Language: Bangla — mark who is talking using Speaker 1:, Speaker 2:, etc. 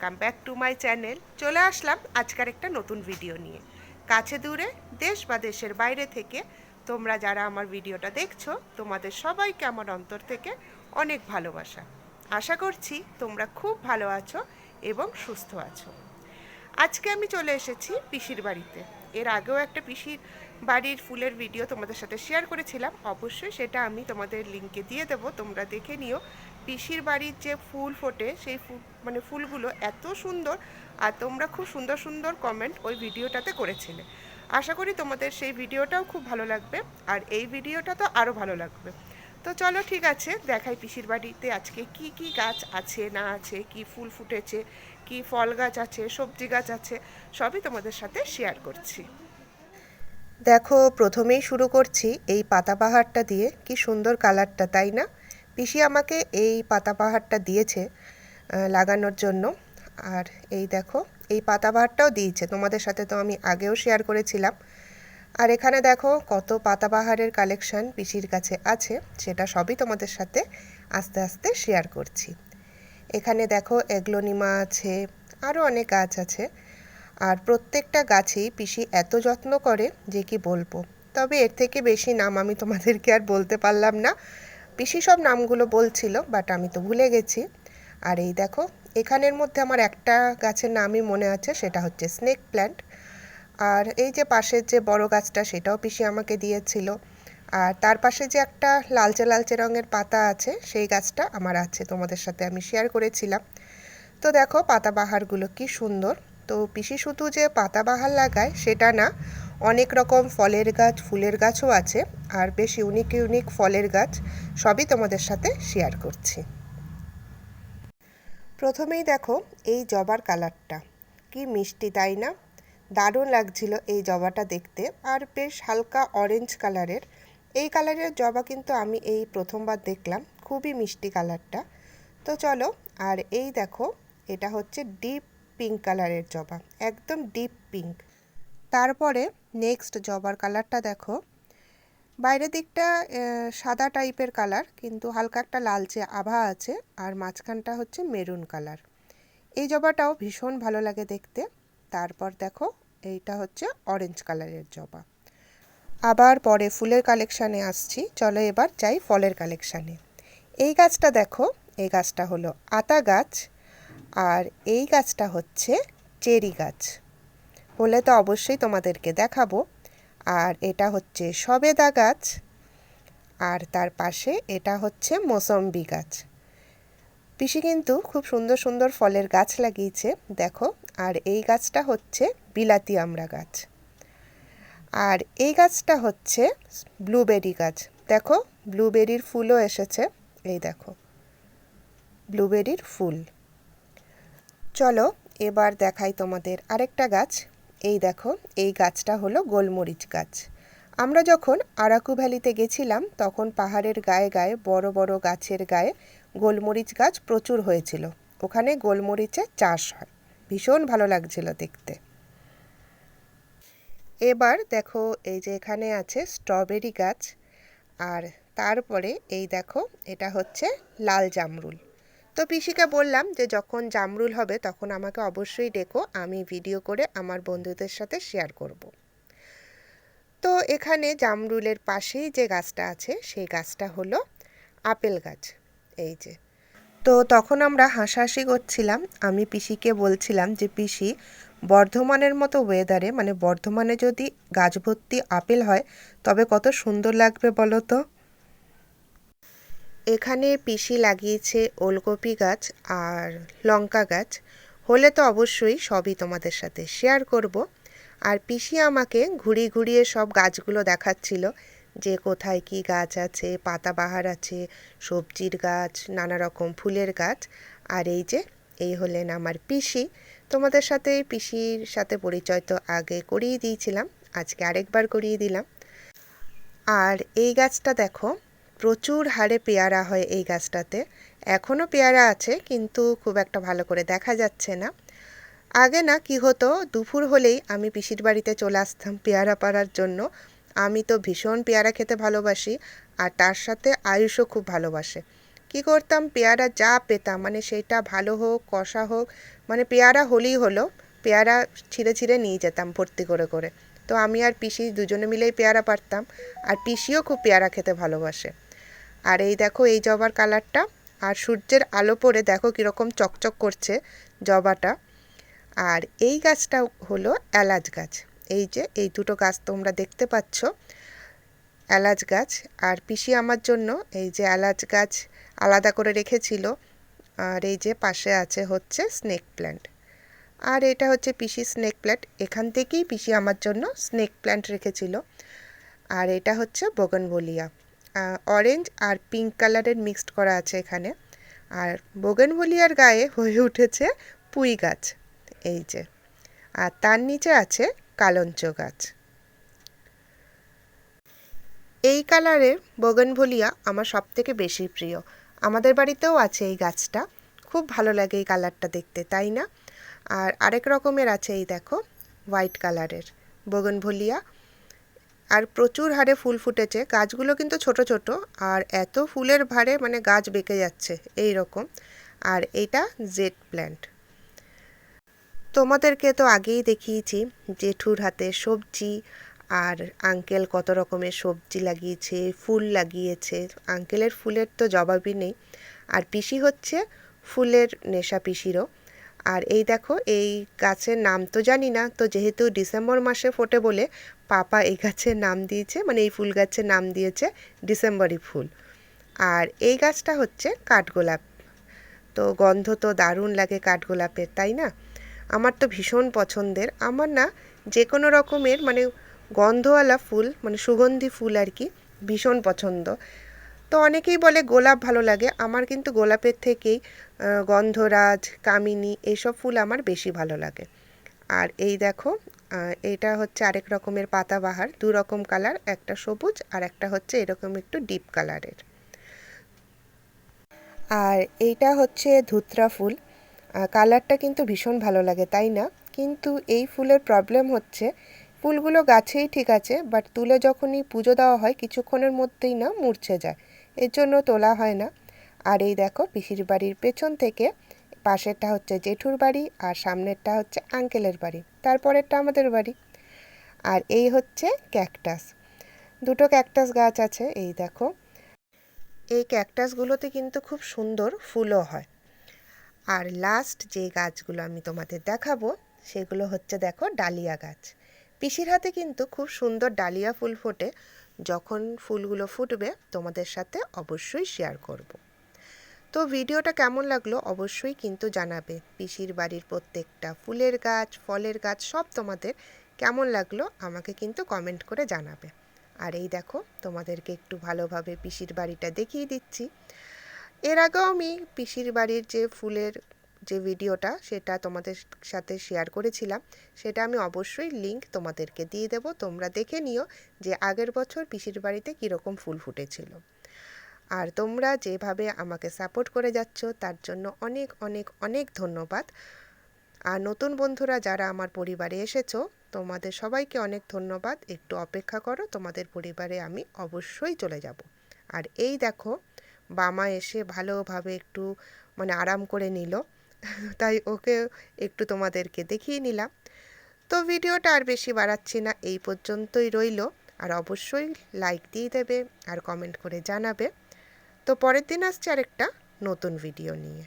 Speaker 1: Welcome back to my channel. চলে আসলাম আজকের একটা নতুন ভিডিও নিয়ে। কাছে দূরে দেশ বা দেশের বাইরে থেকে তোমরা যারা আমার ভিডিওটা দেখছো, তোমাদের সবাইকে আমার অন্তর থেকে অনেক ভালোবাসা। আশা করছি তোমরা খুব ভালো আছো এবং সুস্থ আছো। আজকে আমি চলে এসেছি পিসির বাড়িতে। এর আগেও একটা পিসির বাড়ির ফুলের ভিডিও তোমাদের সাথে শেয়ার করেছিলাম, অবশ্যই সেটা আমি তোমাদের লিঙ্কে দিয়ে দেবো, তোমরা দেখে নিও। পিসির বাড়ির যে ফুল ফোটে সেই ফুলগুলো এত সুন্দর, আর তোমরা খুব সুন্দর সুন্দর কমেন্ট ওই ভিডিওটাতে করেছিলে। আশা করি তোমাদের সেই ভিডিওটাও খুব ভালো লাগবে, আর এই ভিডিওটা তো আরও ভালো লাগবে। তো চলো ঠিক আছে, দেখাই পিসির বাড়িতে আজকে কি কি গাছ আছে না আছে, কি ফুল ফুটেছে, কি ফল গাছ আছে, সবজি গাছ আছে, সবই তোমাদের সাথে শেয়ার করছি। দেখো, প্রথমেই শুরু করছি এই পাতাবাহারটা দিয়ে। কি সুন্দর কালারটা, তাই না? পিসি আমাকে এই পাতাবাহারটা দিয়েছে লাগানোর জন্য। আর এই দেখো, এই পাতাবাহারটাও দিয়েছে, তোমাদের সাথে তো আমি আগেও শেয়ার করেছিলাম। আর এখানে দেখো কত পাতাবাহারের কালেকশন পিসির কাছে আছে, সেটা সবই তোমাদের সাথে আস্তে আস্তে শেয়ার করছি। এখানে দেখো এগ্লোনিমা আছে, আরও অনেক গাছ আছে। আর প্রত্যেকটা গাছেই পিসি এত যত্ন করে যে কি বলবো। তবে এর থেকে বেশি নাম আমি তোমাদেরকে আর বলতে পারলাম না। পিসি সব নামগুলো বলছিল, বাট আমি তো ভুলে গেছি। আর এই দেখো, এখানের মধ্যে আমার একটা গাছের নামই মনে আছে, সেটা হচ্ছে স্নেক প্ল্যান্ট। আর এই যে পাশের যে বড় গাছটা, সেটাও পিসি আমাকে দিয়েছিল। আর তার পাশে যে একটা লালচে লালচে রঙের পাতা আছে, সেই গাছটা আমার আছে, তোমাদের সাথে আমি শেয়ার করেছিলাম। তো দেখো পাতাবাহারগুলো কি সুন্দর। তো পিসি শুধু যে পাতাবাহার লাগায় সেটা না, অনেক রকম ফলের গাছ, ফুলের গাছও আছে। আর বেশ ইউনিক ইউনিক ফলের গাছ, সবই তোমাদের সাথে শেয়ার করছি। প্রথমেই দেখো এই জবার কালারটা, কি মিষ্টি তাই না? দারুণ লাগছিল এই জবাটা দেখতে, আর বেশ হালকা অরেঞ্জ কালারের। এই কালারের জবা কিন্তু আমি এই প্রথমবার দেখলাম, খুবই মিষ্টি কালারটা। তো চলো, আর এই দেখো, এটা হচ্ছে ডিপ পিঙ্ক কালারের জবা, একদম ডিপ পিঙ্ক। তারপরে নেক্সট জবার কালারটা দেখো, বাইরের দিকটা সাদা টাইপের কালার, কিন্তু হালকা একটা লালচে আভা আছে, আর মাঝখানটা হচ্ছে মেরুন কালার। এই জবাটাও ভীষণ ভালো লাগে দেখতে। তারপর দেখো, এইটা হচ্ছে অরেঞ্জ কালারের জবা। আবার পরে ফুলের কালেকশানে আসছি, চলো এবার যাই ফলের কালেকশানে। এই গাছটা দেখো, এই গাছটা হলো আতা গাছ, আর এই গাছটা হচ্ছে চেরি গাছ। হলে তো অবশ্যই তোমাদেরকে দেখাবো। আর এটা হচ্ছে সবেদা গাছ, আর তার পাশে এটা হচ্ছে মৌসম্বি গাছ। পিসি কিন্তু খুব সুন্দর সুন্দর ফলের গাছ লাগিয়েছে দেখো। আর এই গাছটা হচ্ছে বিলাতি আমড়া গাছ। আর এই গাছটা হচ্ছে ব্লুবেরি গাছ। দেখো, ব্লুবেরির ফুলও এসেছে, এই দেখো ব্লুবেরির ফুল। চলো এবার দেখাই তোমাদের আরেকটা গাছ। এই দেখো, এই গাছটা হলো গোলমরিচ গাছ। আমরা যখন আরাকু ভ্যালিতে গেছিলাম, তখন পাহাড়ের গায়ে গায়ে বড় বড় গাছের গায়ে গোলমরিচ গাছ প্রচুর হয়েছিল। ওখানে গোলমরিচের চাষ হয়, ভীষণ ভালো লাগছিল দেখতে। এবার দেখো, এই যে এখানে আছে স্ট্রবেরি গাছ। আর তারপরে এই দেখো, এটা হচ্ছে লাল জামরুল। তো পিসিকে বললাম যে যখন জামরুল হবে তখন আমাকে অবশ্যই ডেকো, আমি ভিডিও করে আমার বন্ধুদের সাথে শেয়ার করব। তো এখানে জামরুলের পাশেই যে গাছটা আছে, সেই গাছটা হলো আপেল গাছ। এই যে, তো তখন আমরা হাসাহাসি করছিলাম। আমি পিসিকে বলছিলাম যে পিসি, বর্ধমানের মতো ওয়েদারে, মানে বর্ধমানে যদি গাছ ভর্তি আপেল হয় তবে কত সুন্দর লাগবে বলো তো। এখানে পিসি লাগিয়েছে ওলকপি গাছ আর লঙ্কা গাছ। হলে তো অবশ্যই সবই তোমাদের সাথে শেয়ার করব। আর পিসি আমাকে ঘুরিয়ে ঘুরিয়ে সব গাছগুলো দেখাচ্ছিল, যে কোথায় কি গাছ আছে, পাতাবাহার আছে, সবজির গাছ, নানা রকম ফুলের গাছ। আর এই যে, এই হলেন আমার পিসি। তোমাদের সাথে পিসির সাথে পরিচয় তো আগে করিয়ে দিয়েছিলাম, আজকে আরেকবার করিয়ে দিলাম। আর এই গাছটা দেখো, প্রচুর হারে পেয়ারা হয় এই গাছটাতে। এখনও পেয়ারা আছে, কিন্তু খুব একটা ভালো করে দেখা যাচ্ছে না। আগে না কি হতো, দুপুর হলেই আমি পিসির বাড়িতে চলে আসতাম পেয়ারা পাড়ার জন্য। আমি তো ভীষণ পেয়ারা খেতে ভালোবাসি, আর তার সাথে আয়ুষও খুব ভালোবাসে। কি করতাম, পেয়ারা যা পেতাম মানে সেটা ভালো হোক কষা হোক, মানে পেয়ারা হলেই হলো, পেয়ারা ছিঁড়ে ছিঁড়ে নিয়ে যেতাম ভর্তি করে করে। তো আমি আর পিসি দুজনে মিলেই পেয়ারা পারতাম, আর পিসিও খুব পেয়ারা খেতে ভালোবাসে। আর এই দেখো এই জবার কালারটা, আর সূর্যের আলো পড়ে দেখো কীরকম চকচক করছে জবাটা। আর এই গাছটা হলো এলাচ গাছ। এই যে এই দুটো গাছ তোমরা দেখতে পাচ্ছ, এলাচ গাছ। আর পিসি আমার জন্য এই যে এলাচ গাছ আলাদা করে রেখেছিল। আর এই যে পাশে আছে হচ্ছে স্নেক প্ল্যান্ট। আর এটা হচ্ছে পিসি স্নেক প্ল্যান্ট, এখান থেকেই পিসি আমার জন্য স্নেক প্ল্যান্ট রেখেছিল। আর এটা হচ্ছে বোগনভেলিয়া, অরেঞ্জ আর পিঙ্ক কালারের মিক্সড করা আছে এখানে। আর বোগনভেলিয়ার গায়ে হয়ে উঠেছে পুঁই গাছ, এই যে। আর তার নিচে আছে কালঞ্চ গাছ। এই কালারের বোগনভেলিয়া আমার সবথেকে বেশি প্রিয়। আমাদের বাড়িতেও আছে এই গাছটা, খুব ভালো লাগে এই কালারটা দেখতে, তাই না? আর আরেক রকমের আছে এই দেখো হোয়াইট কালারের বোগনভেলিয়া। আর প্রচুর হারে ফুল ফুটেছে, গাছগুলো কিন্তু ছোট ছোট, আর এত ফুলের ভারে মানে গাছ বেঁকে যাচ্ছে এই রকম। আর এটা জেড প্ল্যান্ট। তোমাদেরকে তো আগেই দেখিয়েছি জেঠুর হাতে সবজি, আর আঙ্কেল কত রকমের সবজি লাগিয়েছে, ফুল লাগিয়েছে। আঙ্কেলের ফুলের তো জবাবই নেই। আর পিসি হচ্ছে ফুলের নেশা পিসিরও। আর এই দেখো এই গাছের নাম তো জানি না, তো যেহেতু ডিসেম্বর মাসে ফোটে বলে পাপা এই গাছের নাম দিয়েছে, মানে এই ফুল গাছের নাম দিয়েছে ডিসেম্বরি ফুল। আর এই গাছটা হচ্ছে কাঠগোলাপ। তো গন্ধ তো দারুণ লাগে কাঠগোলাপের, তাই না? আমার তো ভীষণ পছন্দের। আমার না যে কোনো রকমের মানে গন্ধওয়ালা ফুল, মানে সুগন্ধি ফুল আর কি, ভীষণ পছন্দ। তো অনেকেই বলে গোলাপ ভালো লাগে, আমার কিন্তু গোলাপের থেকেই গন্ধরাজ, কামিনী এইসব ফুল আমার বেশি ভালো লাগে। আর এই দেখো এটা হচ্ছে আরেক রকমের পাতাবাহার, দু রকম কালার, একটা সবুজ আর একটা হচ্ছে এরকম একটু ডিপ কালারের। আর এইটা হচ্ছে ধুতরা ফুল। কালারটা কিন্তু ভীষণ ভালো লাগে, তাই না? কিন্তু এই ফুলের প্রবলেম হচ্ছে ফুলগুলো গাছেই ঠিক আছে, বাট তুলে যখনই পুজো দেওয়া হয় কিছুক্ষণের মধ্যেই না মূর্ছে যায়, এর জন্য তোলা হয় না। আর এই দেখো পিসির বাড়ির পেছন থেকে পাশেরটা হচ্ছে জেঠুর বাড়ি, আর সামনেরটা হচ্ছে আঙ্কেলের বাড়ি, তারপরেরটা আমাদের বাড়ি। আর এই হচ্ছে ক্যাকটাস, দুটো ক্যাকটাস গাছ আছে এই দেখো। এই ক্যাকটাসগুলোতে কিন্তু খুব সুন্দর ফুলও হয়। আর লাস্ট যে গাছগুলো আমি তোমাদের দেখাবো সেগুলো হচ্ছে দেখো ডালিয়া গাছ। পিসির হাতে কিন্তু খুব সুন্দর ডালিয়া ফুল ফোটে, যখন ফুলগুলো ফুটবে তোমাদের সাথে অবশ্যই শেয়ার করব। তো ভিডিওটা কেমন লাগলো অবশ্যই কিন্তু জানাবে। পিসির বাড়ির প্রত্যেকটা ফুলের গাছ, ফলের গাছ সব তোমাদের কেমন লাগলো আমাকে কিন্তু কমেন্ট করে জানাবে। আর এই দেখো তোমাদেরকে একটু ভালোভাবে পিসির বাড়িটা দেখিয়ে দিচ্ছি। এর আগেও আমি পিসির বাড়ির যে ফুলের যে ভিডিওটা সেটা তোমাদের সাথে শেয়ার করেছিলাম, সেটা আমি অবশ্যই লিংক তোমাদেরকে দিয়ে দেবো, তোমরা দেখে নিও যে আগের বছর পিসির বাড়িতে কীরকম ফুল ফুটেছিল। আর তোমরা যেভাবে আমাকে সাপোর্ট করে যাচ্ছ তার জন্য অনেক অনেক অনেক ধন্যবাদ। আর নতুন বন্ধুরা যারা আমার পরিবারে এসেছো তোমাদের সবাইকে অনেক ধন্যবাদ। একটু অপেক্ষা করো, তোমাদের পরিবারে আমি অবশ্যই চলে যাব। আর এই দেখো বামা এসে ভালোভাবে একটু মানে আরাম করে নিল, তাই ওকে একটু তোমাদেরকে দেখিয়ে নিলাম। তো ভিডিওটা আর বেশি বাড়াচ্ছি না, এই পর্যন্তই রইল। আর অবশ্যই লাইক দিয়ে দেবে আর কমেন্ট করে জানাবে। তো পরের দিন আসছে আরেকটা নতুন ভিডিও নিয়ে।